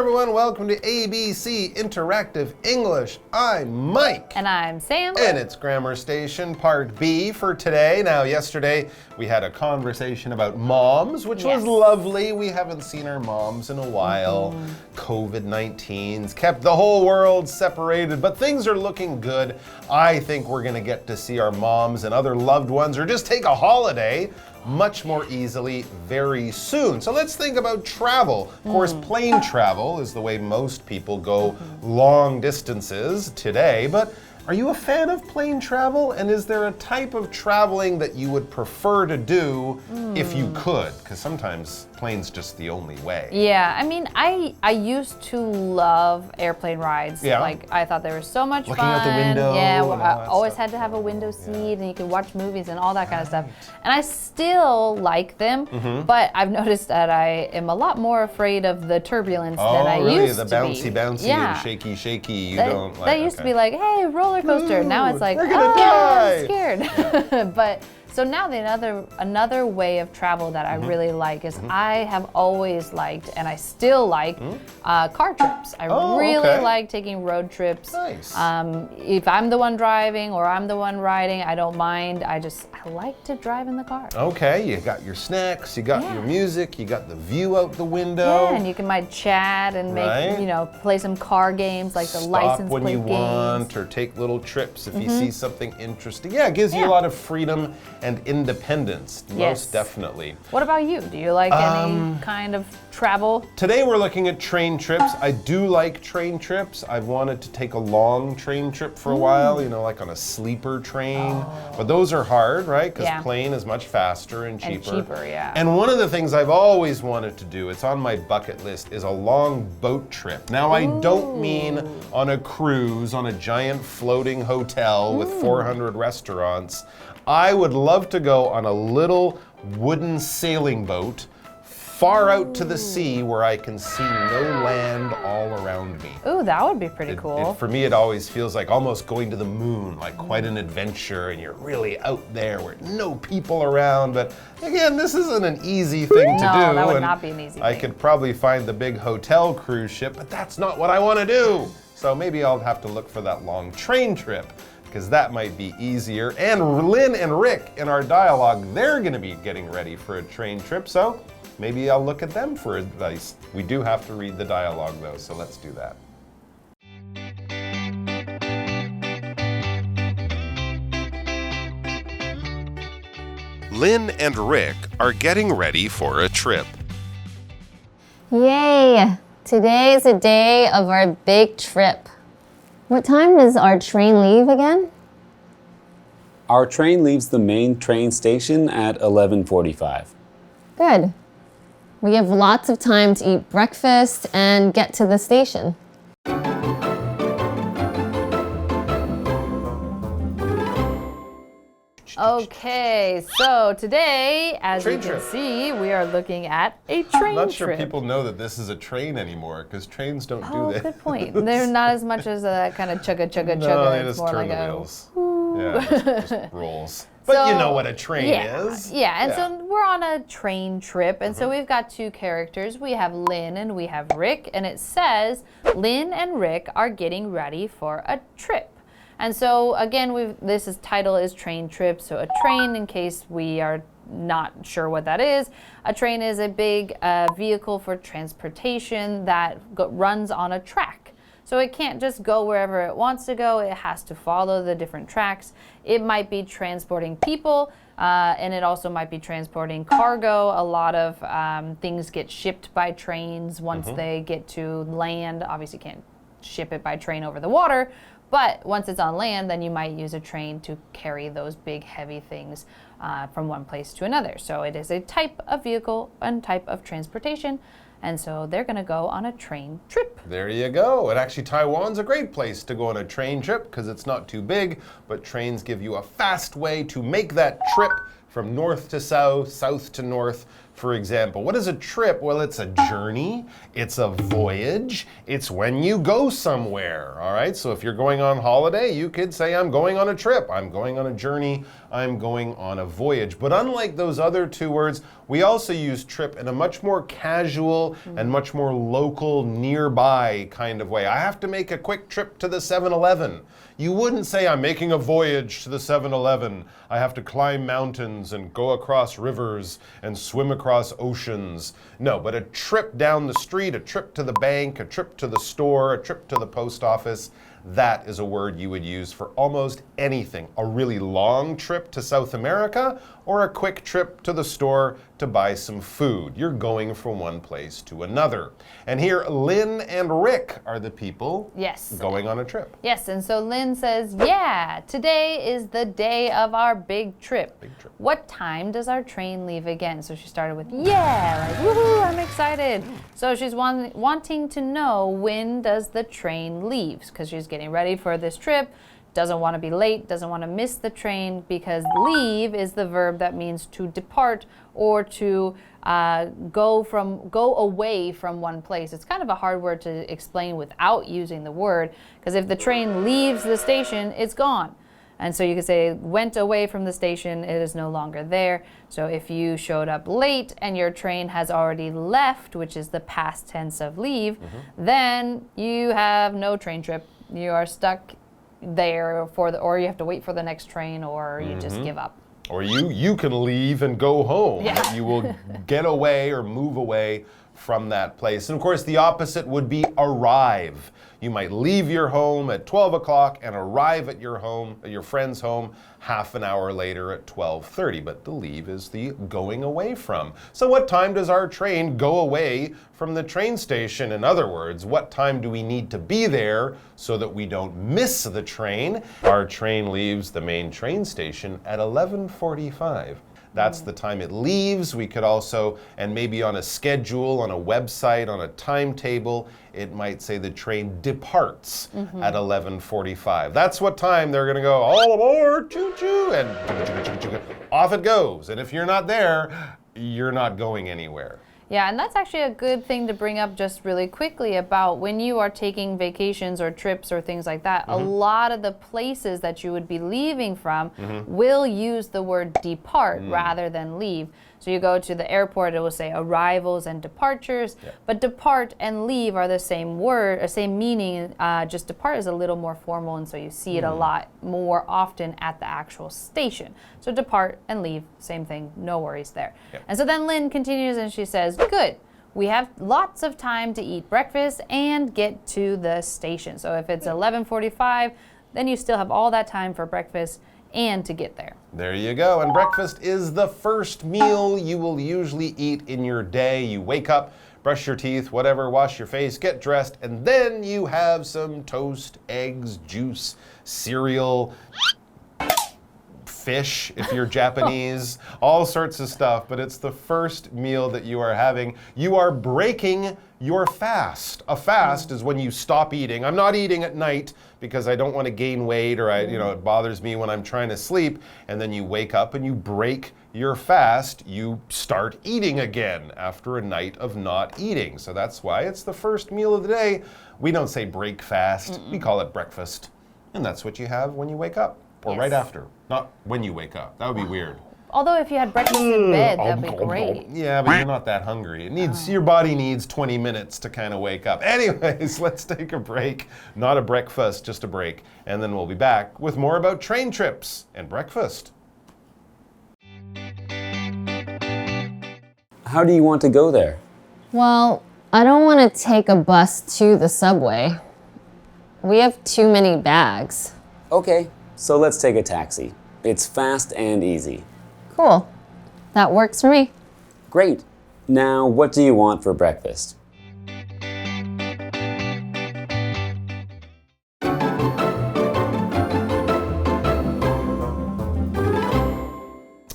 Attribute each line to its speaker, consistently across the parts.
Speaker 1: everyone. Welcome to ABC Interactive English. I'm Mike.
Speaker 2: And I'm Sam.
Speaker 1: And it's Grammar Station Part B for today. Now, yesterday we had a conversation about moms, which was lovely. We haven't seen our moms in a while. COVID-19's kept the whole world separated, but things are looking good. I think we're going to get to see our moms and other loved ones, or just take a holiday much more easily very soon. So let's think about travel. Of course, plane travel is the way most people go long distances today, but are you a fan of plane travel? And is there a type of traveling that you would prefer to do if you could? Because sometimes plane's just the only way.
Speaker 2: Yeah, I mean, I used to love airplane rides.
Speaker 1: Yeah.
Speaker 2: Like, I thought they were so much
Speaker 1: Looking
Speaker 2: fun.
Speaker 1: out the window.
Speaker 2: Yeah,
Speaker 1: and
Speaker 2: I always had to have a window seat and you could watch movies and all that kind of stuff. And I still like them, but I've noticed that I am a lot more afraid of the turbulence than I used to be.
Speaker 1: The bouncy and shaky, you don't like.
Speaker 2: That used to be like, hey, roller coaster. Now it's like,
Speaker 1: we're gonna die.
Speaker 2: I'm scared. But so now another way of travel that I really like is I have always liked, and I still like, car trips. I really like taking road trips.
Speaker 1: Nice.
Speaker 2: If I'm the one driving or I'm the one riding, I don't mind. I like to drive in the car.
Speaker 1: Okay, you got your snacks, you got your music, you got the view out the window.
Speaker 2: Yeah, and you might chat and make, play some car games like the license plate games.
Speaker 1: Stop when you want, or take little trips if you see something interesting. Yeah, it gives you a lot of freedom and independence, most definitely.
Speaker 2: What about you? Do you like any kind of travel?
Speaker 1: Today we're looking at train trips. I do like train trips. I've wanted to take a long train trip for a while, like on a sleeper train. But those are hard, right? Because plane is much faster and cheaper. And one of the things I've always wanted to do, it's on my bucket list, is a long boat trip. Now, I don't mean on a cruise, on a giant floating hotel with 400 restaurants. I would love to go on a little wooden sailing boat far out to the sea where I can see no land all around me.
Speaker 2: Ooh, that would be pretty cool.
Speaker 1: For me, it always feels like almost going to the moon, like quite an adventure, and you're really out there where no people around. But again, this isn't an easy thing to do.
Speaker 2: No, that would not be an easy thing.
Speaker 1: I could probably find the big hotel cruise ship, but that's not what I want to do. So maybe I'll have to look for that long train trip, because that might be easier. And Lynn and Rick in our dialogue, they're going to be getting ready for a train trip, so maybe I'll look at them for advice. We do have to read the dialogue though, so let's do that. Lynn and Rick are getting ready for a trip.
Speaker 3: Yay! Today is the day of our big trip. What time does our train leave again?
Speaker 4: Our train leaves the main train station at 11:45.
Speaker 3: Good. We have lots of time to eat breakfast and get to the station.
Speaker 2: Okay, so today, as you can see, we are looking at a train trip.
Speaker 1: I'm not sure people know that this is a train anymore, because trains don't do that.
Speaker 2: Oh, good point. They're not as much as that kind of chugga.
Speaker 1: No, they
Speaker 2: It's
Speaker 1: just
Speaker 2: more
Speaker 1: turn
Speaker 2: like
Speaker 1: the
Speaker 2: a
Speaker 1: wheels. Yeah, just rolls. But you know what a train is.
Speaker 2: Yeah, and so we're on a train trip, and so we've got two characters. We have Lynn and we have Rick, and it says Lynn and Rick are getting ready for a trip. And so again, this title is train trip. So a train, in case we are not sure what that is, a train is a big vehicle for transportation that runs on a track. So it can't just go wherever it wants to go. It has to follow the different tracks. It might be transporting people, and it also might be transporting cargo. A lot of things get shipped by trains once they get to land. Obviously, you can't ship it by train over the water, but once it's on land, then you might use a train to carry those big, heavy things from one place to another. So it is a type of vehicle and type of transportation. And so they're going to go on a train trip.
Speaker 1: There you go. And actually, Taiwan's a great place to go on a train trip because it's not too big, but trains give you a fast way to make that trip from north to south, south to north, For example, what is a trip? Well, it's a journey, it's a voyage, it's when you go somewhere, all right? So if you're going on holiday, you could say, I'm going on a trip, I'm going on a journey, I'm going on a voyage. But unlike those other two words, we also use trip in a much more casual and much more local, nearby kind of way. I have to make a quick trip to the 7-Eleven. You wouldn't say, I'm making a voyage to the 7-Eleven. I have to climb mountains and go across rivers and swim across oceans. No, but a trip down the street, a trip to the bank, a trip to the store, a trip to the post office, that is a word you would use for almost anything. A really long trip to South America or a quick trip to the store to buy some food. You're going from one place to another. And here, Lynn and Rick are the people going on a trip.
Speaker 2: Yes, and so Lynn says, yeah, today is the day of our big trip. What time does our train leave again? So she started with, yeah, like, woohoo, I'm excited. So she's wanting to know when does the train leave, because she's getting ready for this trip. Doesn't want to be late, doesn't want to miss the train, because leave is the verb that means to depart or to go away from one place. It's kind of a hard word to explain without using the word, because if the train leaves the station, it's gone. And so you could say went away from the station, it is no longer there. So if you showed up late and your train has already left, which is the past tense of leave, then you have no train trip. You are stuck there or you have to wait for the next train, or you just give up.
Speaker 1: Or you can leave and go home.
Speaker 2: Yeah.
Speaker 1: You will get away or move away from that place. And of course, the opposite would be arrive. You might leave your home at 12 o'clock and arrive at your home, at your friend's home, half an hour later at 12:30. But the leave is the going away from. So what time does our train go away from the train station? In other words, what time do we need to be there so that we don't miss the train? Our train leaves the main train station at 11:45. That's the time it leaves. We could also, and maybe on a schedule, on a website, on a timetable, it might say the train departs at 11:45. That's what time they're going to go, all aboard, choo-choo, and off it goes. And if you're not there, you're not going anywhere.
Speaker 2: Yeah, and that's actually a good thing to bring up just really quickly about when you are taking vacations or trips or things like that. A lot of the places that you would be leaving from will use the word depart rather than leave. So you go to the airport, it will say arrivals and departures, but depart and leave are the same word, or same meaning, just depart is a little more formal, and so you see it a lot more often at the actual station. So depart and leave, same thing, no worries there. And so then Lynn continues and she says, good. We have lots of time to eat breakfast and get to the station. So if it's 11:45, then you still have all that time for breakfast and to get there.
Speaker 1: There you go. And breakfast is the first meal you will usually eat in your day. You wake up, brush your teeth, whatever, wash your face, get dressed, and then you have some toast, eggs, juice, cereal, fish if you're Japanese, all sorts of stuff, but it's the first meal that you are having. You are breaking your fast. A fast is when you stop eating. I'm not eating at night because I don't want to gain weight, or it bothers me when I'm trying to sleep, and then you wake up and you break your fast. You start eating again after a night of not eating. So that's why it's the first meal of the day. We don't say break fast, we call it breakfast. And that's what you have when you wake up. Or right after, not when you wake up. That would be weird.
Speaker 2: Although if you had breakfast in bed, that'd be great.
Speaker 1: Yeah, but you're not that hungry. It needs your body needs 20 minutes to kind of wake up. Anyways, let's take a break. Not a breakfast, just a break. And then we'll be back with more about train trips and breakfast.
Speaker 4: How do you want to go there?
Speaker 3: Well, I don't want to take a bus to the subway. We have too many bags.
Speaker 4: Okay, so let's take a taxi. It's fast and easy.
Speaker 3: Cool. That works for me.
Speaker 4: Great. Now, what do you want for breakfast?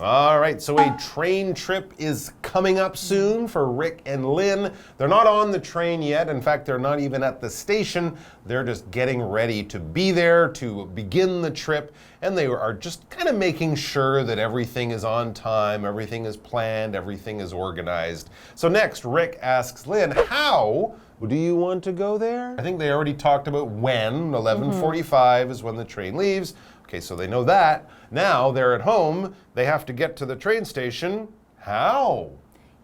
Speaker 1: All right, so a train trip is coming up soon for Rick and Lynn. They're not on the train yet. In fact, they're not even at the station. They're just getting ready to be there to begin the trip. And they are just kind of making sure that everything is on time, everything is planned, everything is organized. So next, Rick asks Lynn, how do you want to go there? I think they already talked about when. 11:45 is when the train leaves. Okay, so they know that. Now they're at home. They have to get to the train station. How?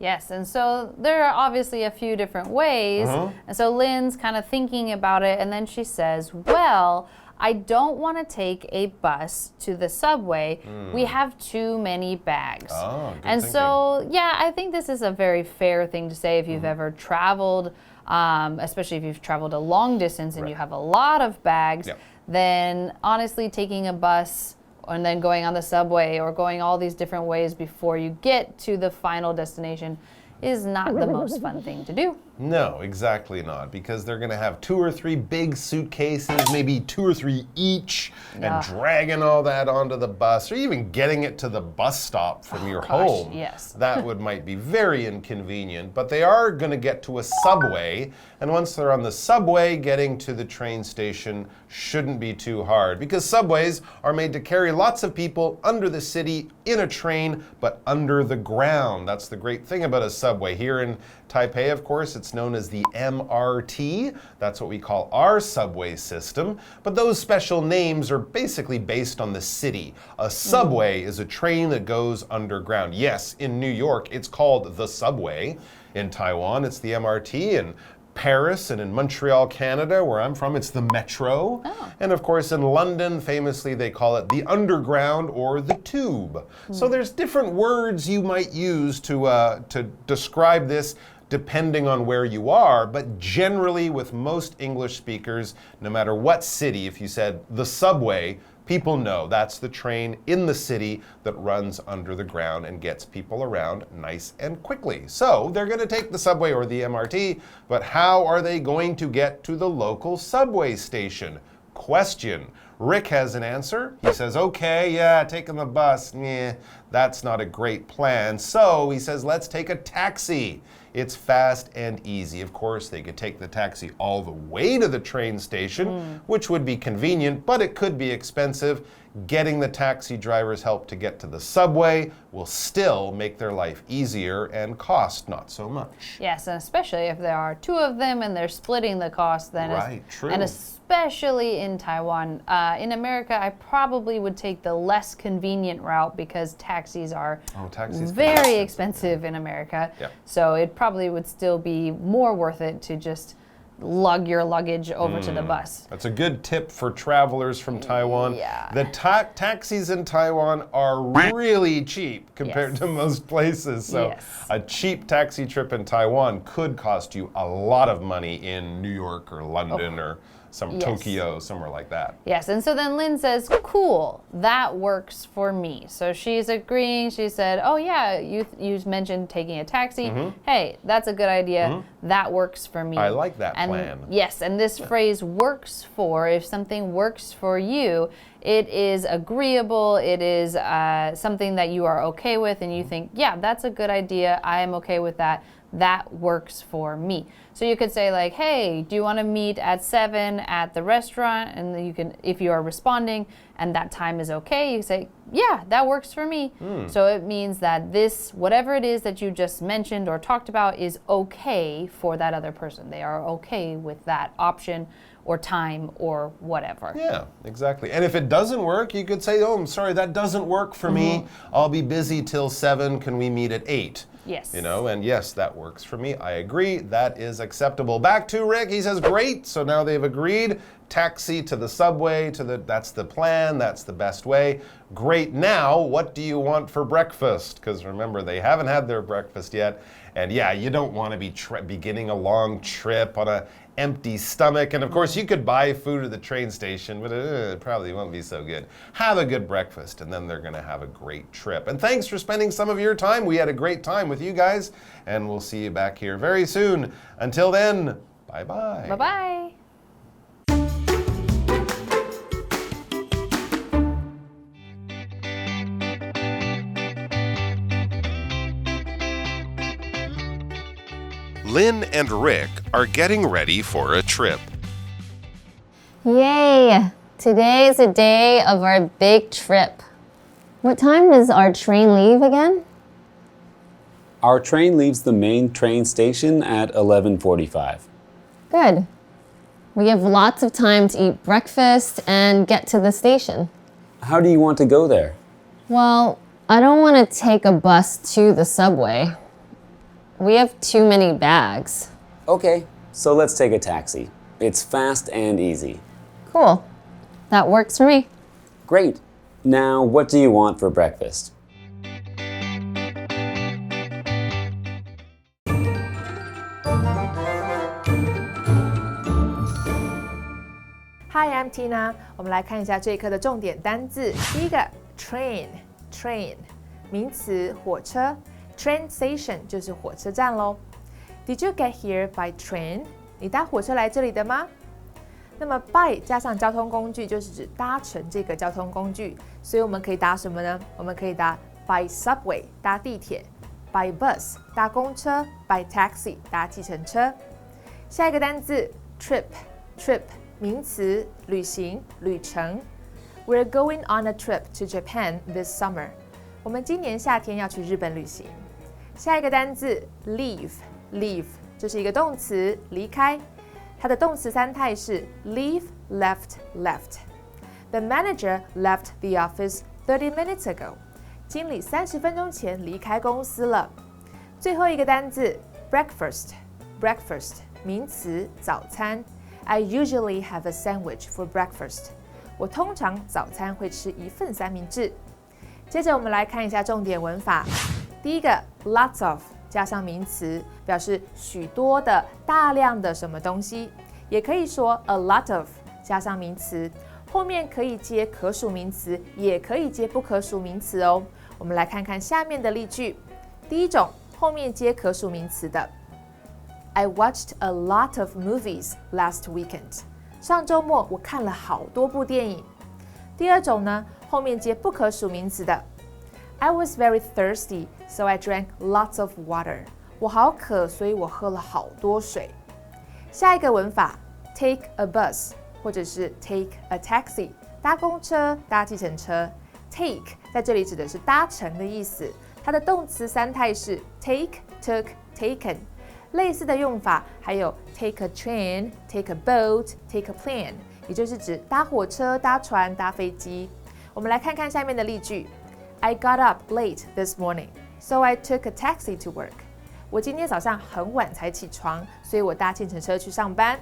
Speaker 2: Yes, and so there are obviously a few different ways. And so Lynn's kind of thinking about it, and then she says, well, I don't want to take a bus to the subway. We have too many bags.
Speaker 1: Oh, good
Speaker 2: and
Speaker 1: thinking.
Speaker 2: so, yeah, I think this is a very fair thing to say if you've ever traveled, especially if you've traveled a long distance and you have a lot of bags, then honestly taking a bus and then going on the subway or going all these different ways before you get to the final destination is not the most fun thing to do.
Speaker 1: No, exactly not, because they're going to have 2 or 3 big suitcases, maybe 2 or 3 each, and dragging all that onto the bus, or even getting it to the bus stop from your home.
Speaker 2: Yes.
Speaker 1: That might be very inconvenient, but they are going to get to a subway, and once they're on the subway, getting to the train station shouldn't be too hard, because subways are made to carry lots of people under the city in a train, but under the ground. That's the great thing about a subway. Here in Taipei, of course, it's known as the MRT. That's what we call our subway system. But those special names are basically based on the city. A subway is a train that goes underground. Yes, in New York, it's called the subway. In Taiwan, it's the MRT. And Paris and in Montreal, Canada, where I'm from, it's the metro. And of course, in London, famously, they call it the underground or the tube. So there's different words you might use to describe this depending on where you are, but generally with most English speakers, no matter what city, if you said the subway, people know that's the train in the city that runs under the ground and gets people around nice and quickly. So they're going to take the subway or the MRT, but how are they going to get to the local subway station? Question. Rick has an answer. He says, okay, yeah, taking the bus, that's not a great plan. So he says, let's take a taxi. It's fast and easy. Of course, they could take the taxi all the way to the train station, which would be convenient, but it could be expensive. Getting the taxi driver's help to get to the subway will still make their life easier and cost not so much.
Speaker 2: Yes, and especially if there are 2 of them and they're splitting the cost, then
Speaker 1: true.
Speaker 2: And especially in Taiwan. In America, I probably would take the less convenient route because taxis are very expensive in America. So it probably would still be more worth it to just lug your luggage over to the bus.
Speaker 1: That's a good tip for travelers from Taiwan. The taxis in Taiwan are really cheap compared to most places. So a cheap taxi trip in Taiwan could cost you a lot of money in New York or London or Tokyo, somewhere like that.
Speaker 2: Yes, and so then Lynn says, cool, that works for me. So she's agreeing. She said, oh yeah, you mentioned taking a taxi. Hey, that's a good idea. That works for me.
Speaker 1: I like that plan.
Speaker 2: Yes, and this phrase works for, if something works for you, it is agreeable, it is something that you are okay with and you think, yeah, that's a good idea, I am okay with that. That works for me. So you could say like, hey, do you want to meet at 7 at the restaurant? And then you can, if you are responding and that time is okay, you say, yeah, that works for me. So it means that this, whatever it is that you just mentioned or talked about is okay for that other person. They are okay with that option or time or whatever.
Speaker 1: Yeah, exactly. And if it doesn't work, you could say, oh, I'm sorry, that doesn't work for me. I'll be busy till 7. Can we meet at 8?
Speaker 2: Yes.
Speaker 1: You know, and yes, that works for me. I agree. That is acceptable. Back to Rick. He says, great. So now they've agreed. Taxi to the subway, that's the plan. That's the best way. Great. Now, what do you want for breakfast? Because remember, they haven't had their breakfast yet. And yeah, you don't want to be beginning a long trip on an empty stomach. And of course, you could buy food at the train station, but it probably won't be so good. Have a good breakfast, and then they're going to have a great trip. And thanks for spending some of your time. We had a great time with you guys, and we'll see you back here very soon. Until then, bye-bye.
Speaker 2: Bye-bye.
Speaker 1: Lynn and Rick are getting ready for a trip.
Speaker 3: Yay! Today is the day of our big trip. What time does our train leave again?
Speaker 4: Our train leaves the main train station at 11:45.
Speaker 3: Good. We have lots of time to eat breakfast and get to the station.
Speaker 4: How do you want to go there?
Speaker 3: Well, I don't want to take a bus to the subway. We have too many bags.
Speaker 4: Okay, so let's take a taxi. It's fast and easy.
Speaker 3: Cool. That works for me.
Speaker 4: Great. Now, what do you want for breakfast?
Speaker 5: Hi, I'm Tina. 我们来看一下这一课的重点单字。第一个 train 名词火车 train station 就是火车站咯。Did you get here by train? 你搭火车来这里的吗？那么 by 加上交通工具就是指搭乘这个交通工具，所以我们可以搭什么呢？我们可以搭 by subway 搭地铁， by bus 搭公车， by taxi 搭计程车。下一个单字 trip 名词旅行旅程。We're going on a trip to Japan this summer. 我们今年夏天要去日本旅行。下一个单字 leave 这是一个动词离开，它的动词三态是 leave, left. The manager left the office 30 minutes ago. 经理30分钟前离开公司了。最后一个单字 breakfast 名词早餐。I usually have a sandwich for breakfast. 我通常早餐会吃一份三明治。接着我们来看一下重点文法。第一个 lots of 加上名词，表示许多的、大量的什么东西，也可以说 a lot of 加上名词，后面可以接可数名词，也可以接不可数名词哦。我们来看看下面的例句。第一种，后面接可数名词的。I watched a lot of movies last weekend. 上周末我看了好多部电影。第二种呢，后面接不可数名词的。I was very thirsty, so I drank lots of water. 我好渴，所以我喝了好多水。下一个文法 take a bus 或者是 take a taxi 搭公车、搭计程车。take 在这里指的是搭乘的意思，它的动词三态是 take, took, taken。类似的用法还有 take a train, take a boat, take a plane， 也就是指搭火车、搭船、搭飞机。我们来看看下面的例句。I got up late this morning, so I took a taxi to work. 我今天早上很晚才起床，所以我搭计程车去上班。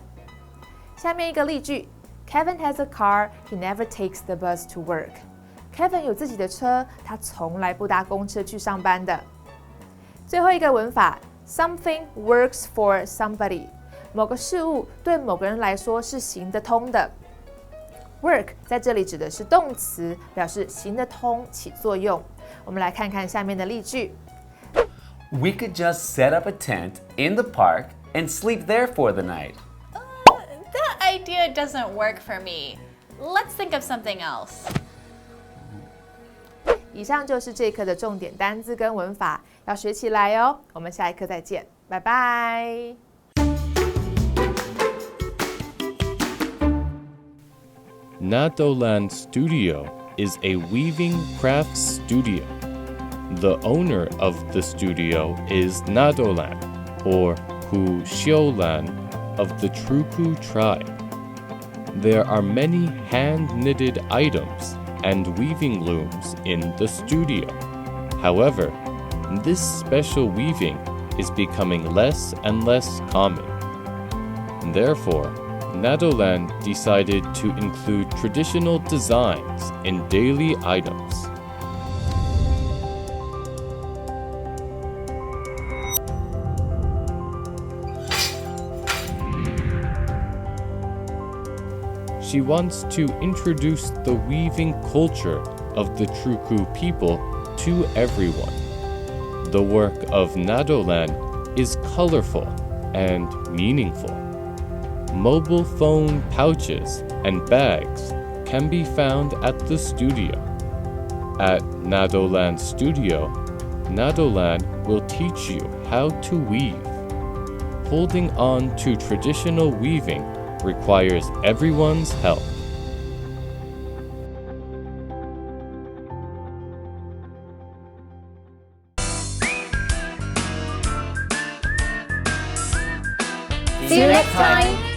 Speaker 5: 下面一个例句 Kevin has a car, he never takes the bus to work. Kevin 有自己的车，他从来不搭公车去上班的。最后一个文法Something works for somebody. 某个事物对某个人来说是行得通的。Work 在这里指的是动词，表示行得通、起作用。我们来看看下面的例句。
Speaker 4: We could just set up a tent in the park and sleep there for the night.
Speaker 6: That idea doesn't work for me. Let's think of something else.
Speaker 5: 以上就是这一课的重点单字跟文法，要学起来哦。我们下一课再见，拜拜。
Speaker 7: Nadolan Studio is a weaving crafts studio. The owner of the studio is Nadolan, or Hualien of the Truku tribe. There are many hand-knitted items and weaving looms in the studio. However, this special weaving is becoming less and less common. Therefore, Nadolan decided to include traditional designs in daily items. She wants to introduce the weaving culture of the Truku people to everyone. The work of Nadolan is colorful and meaningful. Mobile phone pouches and bags can be found at the studio. At Nadolan Studio, Nadolan will teach you how to weave. holding on to traditional weaving requires everyone's help.
Speaker 2: See you next time!